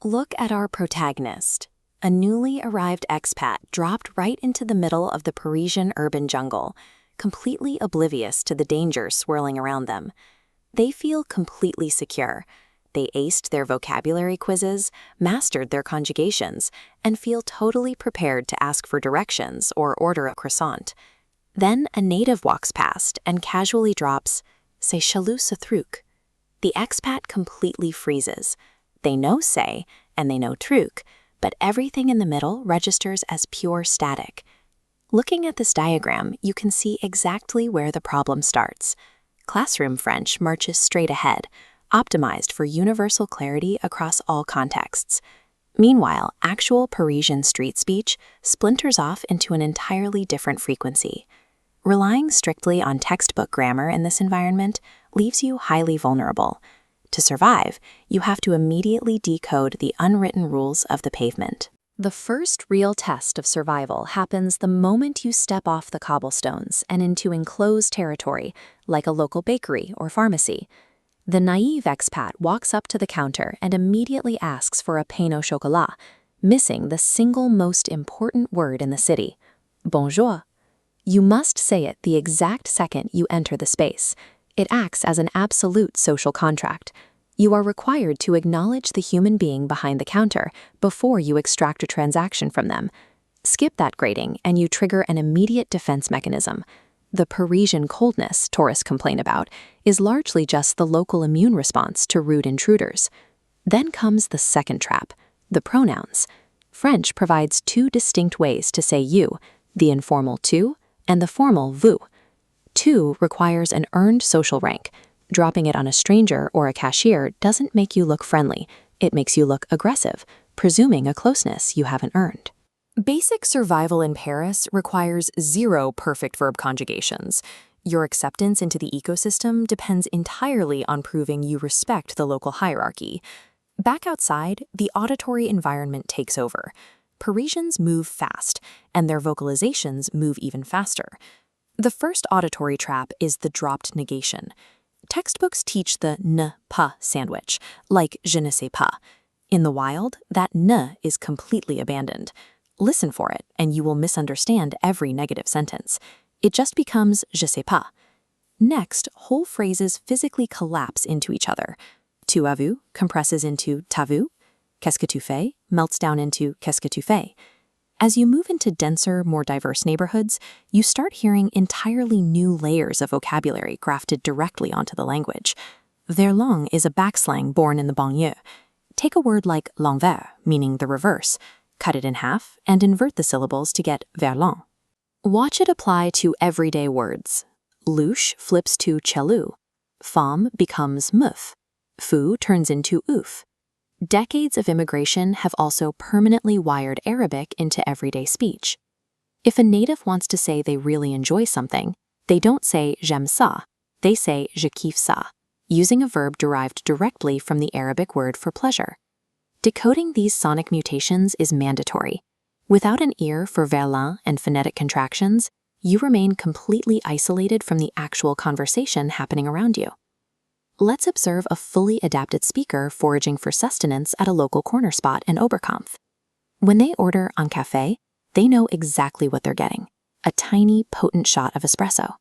Look at our protagonist. A newly arrived expat dropped right into the middle of the Parisian urban jungle, completely oblivious to the dangers swirling around them. They feel completely secure. They aced their vocabulary quizzes, mastered their conjugations, and feel totally prepared to ask for directions or order a croissant. Then a native walks past and casually drops, "C'est chelou ce truc." The expat completely freezes. They know "say" and they know "truc," but everything in the middle registers as pure static. Looking at this diagram, you can see exactly where the problem starts. Classroom French marches straight ahead, optimized for universal clarity across all contexts. Meanwhile, actual Parisian street speech splinters off into an entirely different frequency. Relying strictly on textbook grammar in this environment leaves you highly vulnerable. To survive, you have to immediately decode the unwritten rules of the pavement. The first real test of survival happens the moment you step off the cobblestones and into enclosed territory, like a local bakery or pharmacy. The naive expat walks up to the counter and immediately asks for a pain au chocolat, missing the single most important word in the city, bonjour. You must say it the exact second you enter the space. It acts as an absolute social contract. You are required to acknowledge the human being behind the counter before you extract a transaction from them. Skip that grading and you trigger an immediate defense mechanism. The Parisian coldness tourists complain about is largely just the local immune response to rude intruders. Then comes the second trap, the pronouns. French provides two distinct ways to say you, the informal tu and the formal vous. Tu requires an earned social rank. Dropping it on a stranger or a cashier doesn't make you look friendly. It makes you look aggressive, presuming a closeness you haven't earned. Basic survival in Paris requires 0 perfect verb conjugations. Your acceptance into the ecosystem depends entirely on proving you respect the local hierarchy. Back outside, the auditory environment takes over. Parisians move fast, and their vocalizations move even faster. The first auditory trap is the dropped negation. Textbooks teach the ne pas sandwich, like je ne sais pas. In the wild, that ne is completely abandoned. Listen for it, and you will misunderstand every negative sentence. It just becomes je sais pas. Next, whole phrases physically collapse into each other. Tu as vu compresses into t'as vu. Qu'est-ce que tu fais melts down into qu'est-ce que tu fais. As you move into denser, more diverse neighborhoods, you start hearing entirely new layers of vocabulary grafted directly onto the language. Verlan is a backslang born in the banlieue. Take a word like l'envers, meaning the reverse, cut it in half, and invert the syllables to get Verlan. Watch it apply to everyday words. Louche flips to chelou. Femme becomes meuf. Fou turns into ouf. Decades of immigration have also permanently wired Arabic into everyday speech. If a native wants to say they really enjoy something, they don't say j'aime ça, they say je kiffe ça, using a verb derived directly from the Arabic word for pleasure. Decoding these sonic mutations is mandatory. Without an ear for Verlan and phonetic contractions, you remain completely isolated from the actual conversation happening around you. Let's observe a fully adapted speaker foraging for sustenance at a local corner spot in Oberkampf. When they order un café, they know exactly what they're getting, a tiny, potent shot of espresso.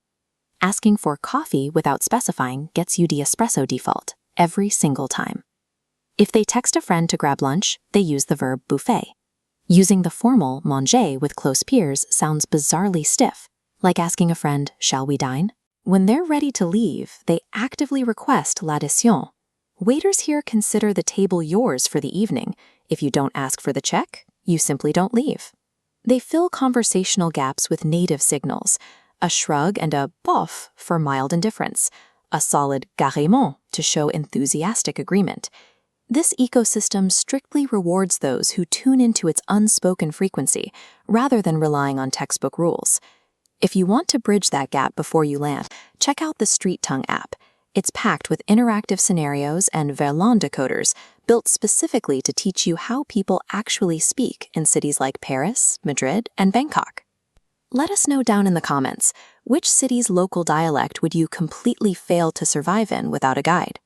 Asking for coffee without specifying gets you the espresso default every single time. If they text a friend to grab lunch, they use the verb buffet. Using the formal manger with close peers sounds bizarrely stiff, like asking a friend, shall we dine? When they're ready to leave, they actively request l'addition. Waiters here consider the table yours for the evening. If you don't ask for the check, you simply don't leave. They fill conversational gaps with native signals, a shrug and a bof for mild indifference, a solid carrément to show enthusiastic agreement. This ecosystem strictly rewards those who tune into its unspoken frequency, rather than relying on textbook rules. If you want to bridge that gap before you land, check out the StreetTongue app. It's packed with interactive scenarios and Verlan decoders built specifically to teach you how people actually speak in cities like Paris, Madrid, and Bangkok. Let us know down in the comments, which city's local dialect would you completely fail to survive in without a guide?